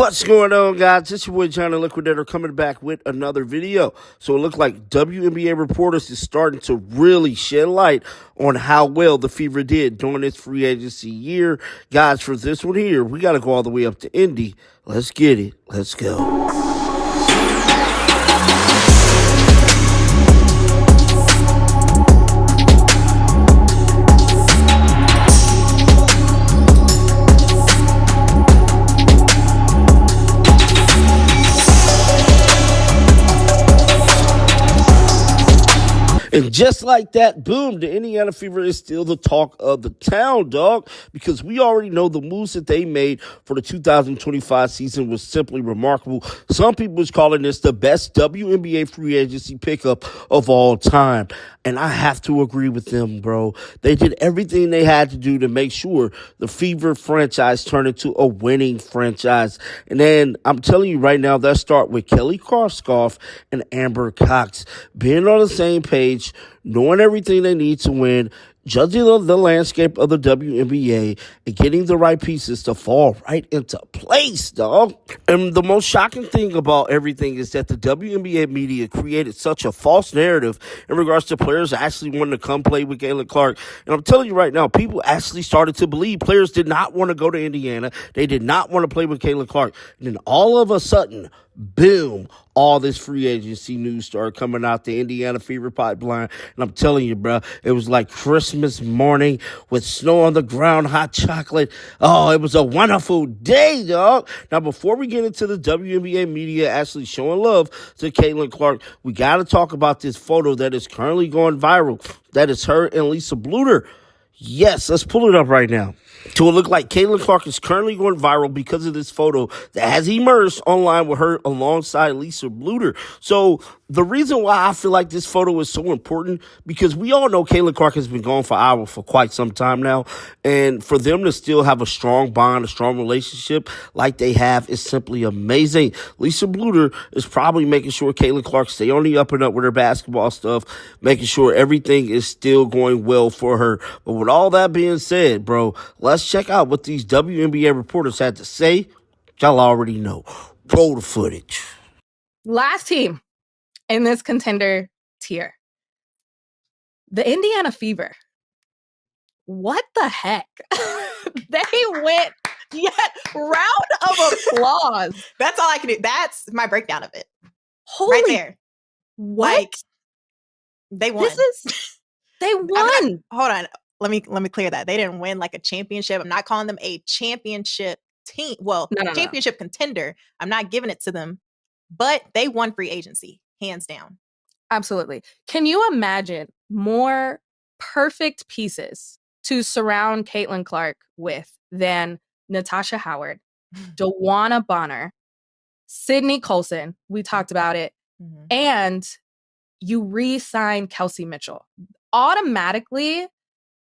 What's going on, guys? It's your boy John the Liquidator coming back with another video. So it looks like WNBA reporters is starting to really shed light on how well the Fever did during its free agency year. Guys, for this one here, we got to go all the way up to Indy. Let's get it. Let's go. And just like that, boom, the Indiana Fever is still the talk of the town, dog, because we already know the moves that they made for the 2025 season was simply remarkable. Some people was calling this the best WNBA free agency pickup of all time. And I have to agree with them, bro. They did everything they had to do to make sure the Fever franchise turned into a winning franchise. And then I'm telling you right now, that start with Kelly Karskoff and Amber Cox being on the same page, knowing everything they need to win, judging the landscape of the WNBA, and getting the right pieces to fall right into place, dog. And the most shocking thing about everything is that the WNBA media created such a false narrative in regards to players actually wanting to come play with Caitlin Clark. And I'm telling you right now, people actually started to believe players did not want to go to Indiana. They did not want to play with Caitlin Clark. And then all of a sudden, boom, all this free agency news started coming out the Indiana Fever pipeline. And I'm telling you, bro, it was like Christmas morning with snow on the ground, hot chocolate. Oh, it was a wonderful day, dog. Now, before we get into the WNBA media actually showing love to Caitlin Clark, we got to talk about this photo that is currently going viral. That is her and Lisa Bluder. Yes, let's pull it up right now. So it looked like Caitlin Clark is currently going viral because of this photo that has emerged online with her alongside Lisa Bluder. So the reason why I feel like this photo is so important, because we all know Caitlin Clark has been gone for Iowa for quite some time now. And for them to still have a strong bond, a strong relationship like they have is simply amazing. Lisa Bluder is probably making sure Caitlin Clark stay on the up and up with her basketball stuff, making sure everything is still going well for her. But with all that being said, bro, let's check out what these WNBA reporters had to say. Y'all already know. Roll the footage. Last team in this contender tier, the Indiana Fever. What the heck? They went yet round of applause. That's all I can do. That's my breakdown of it. Holy, right there. What? Like, they won. They won. Hold on. Let me clear that. They didn't win like a championship. I'm not calling them a championship team. Well, championship contender. I'm not giving it to them, but they won free agency, hands down. Absolutely. Can you imagine more perfect pieces to surround Caitlin Clark with than Natasha Howard, DeWanna Bonner, Sydney Colson? We talked about it. Mm-hmm. And you re-sign Kelsey Mitchell. Automatically,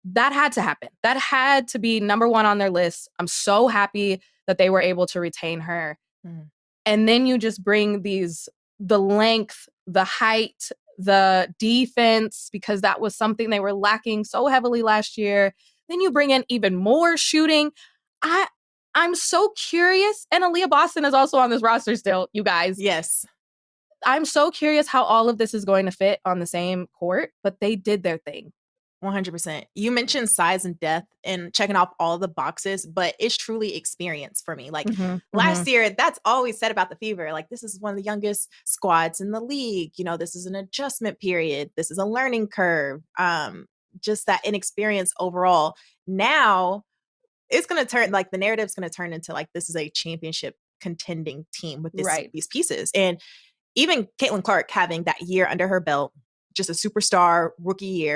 that had to happen. That had to be number one on their list. I'm so happy that they were able to retain her. Mm. And then you just bring the length, the height, the defense, because that was something they were lacking so heavily last year. Then you bring in even more shooting. I'm so curious. And Aaliyah Boston is also on this roster still, you guys. Yes. I'm so curious how all of this is going to fit on the same court, but they did their thing. 100%. You mentioned size and depth and checking off all the boxes, but it's truly experience for me. Like last year, that's always said about the Fever. Like, this is one of the youngest squads in the league. You know, this is an adjustment period. This is a learning curve. Just that inexperience overall. Now it's going to turn, like, the narrative's going to turn into like, this is a championship contending team with these pieces. And even Caitlin Clark having that year under her belt, just a superstar rookie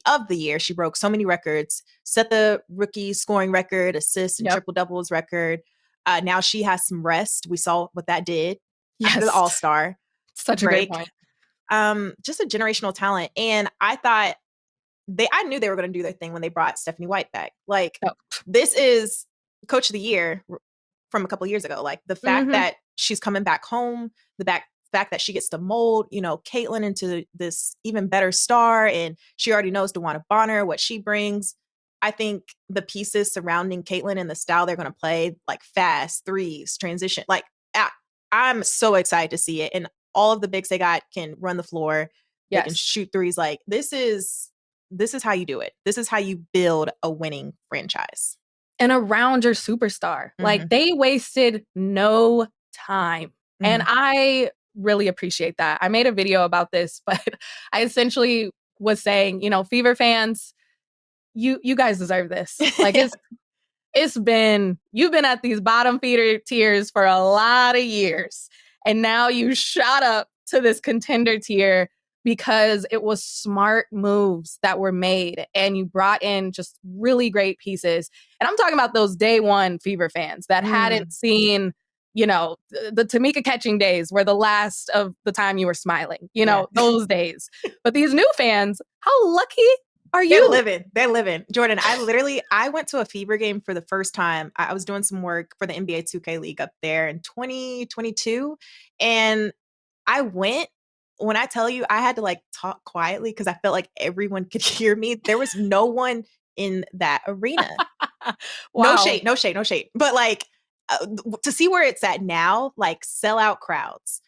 of the year. She broke so many records, set the rookie scoring record, assists and triple doubles record. Now she has some rest. We saw what that did after the All-Star. Such break. A great point. Just a generational talent. And I knew they were going to do their thing when they brought Stephanie White back. Like, this is Coach of the Year from a couple of years ago. Like, the fact that she's coming back home, fact that she gets to mold, Caitlin into this even better star, and she already knows DeWanna Bonner, what she brings. I think the pieces surrounding Caitlin and the style they're going to play, like fast threes, transition, like I'm so excited to see it. And all of the bigs they got can run the floor. They can shoot threes. Like this is how you do it. This is how you build a winning franchise. And around your superstar. Like they wasted no time. And I really appreciate that. I made a video about this, but I essentially was saying, you know, Fever fans, you guys deserve this. Like you've been at these bottom feeder tiers for a lot of years. And now you shot up to this contender tier because it was smart moves that were made and you brought in just really great pieces. And I'm talking about those day one Fever fans that hadn't seen, you know, the Tamika Catching days were the last of the time you were smiling, you know, those days. But these new fans, how lucky are you? They're living. Jordan, I went to a Fever game for the first time. I was doing some work for the NBA 2K League up there in 2022. And I went, when I tell you, I had to like talk quietly because I felt like everyone could hear me. There was no one in that arena. Wow. No shade. But like to see where it's at now, like sellout crowds.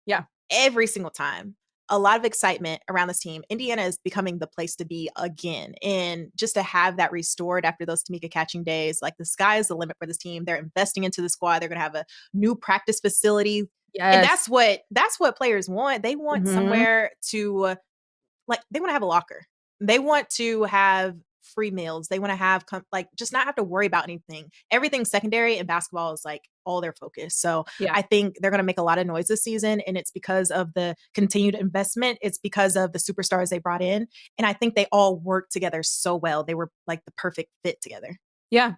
Yeah. Every single time. A lot of excitement around this team. Indiana is becoming the place to be again. And just to have that restored after those Tamika Catching days, like the sky is the limit for this team. They're investing into the squad. They're going to have a new practice facility. Yes. And that's what players want. They want somewhere to, like, they want to have a locker. They want to have free meals. They want to have just not have to worry about anything. Everything secondary in basketball is like all their focus. So I think they're going to make a lot of noise this season, and it's because of the continued investment. It's because of the superstars they brought in, and I think they all work together so well. They were like the perfect fit together. Yeah,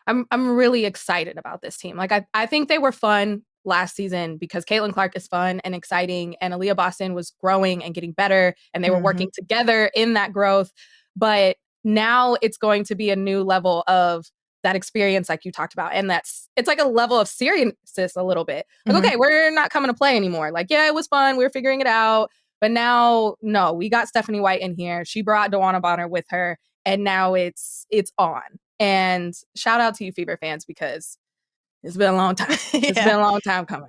I'm really excited about this team. Like I think they were fun last season because Caitlin Clark is fun and exciting, and Aaliyah Boston was growing and getting better, and they were working together in that growth. But now it's going to be a new level of that experience, like you talked about. And it's like a level of seriousness a little bit. Like, okay, we're not coming to play anymore. Like, yeah, it was fun. We were figuring it out. But now, no, we got Stephanie White in here. She brought DeWanna Bonner with her. And now it's on. And shout out to you, Fever fans, because it's been a long time. It's been a long time coming.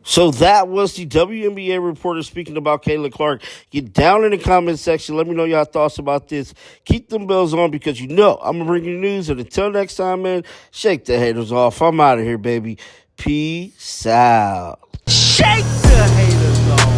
So that was the WNBA reporter speaking about Caitlin Clark. Get down in the comment section. Let me know your thoughts about this. Keep them bells on because you know I'm going to bring you news. And until next time, man, shake the haters off. I'm out of here, baby. Peace out. Shake the haters off.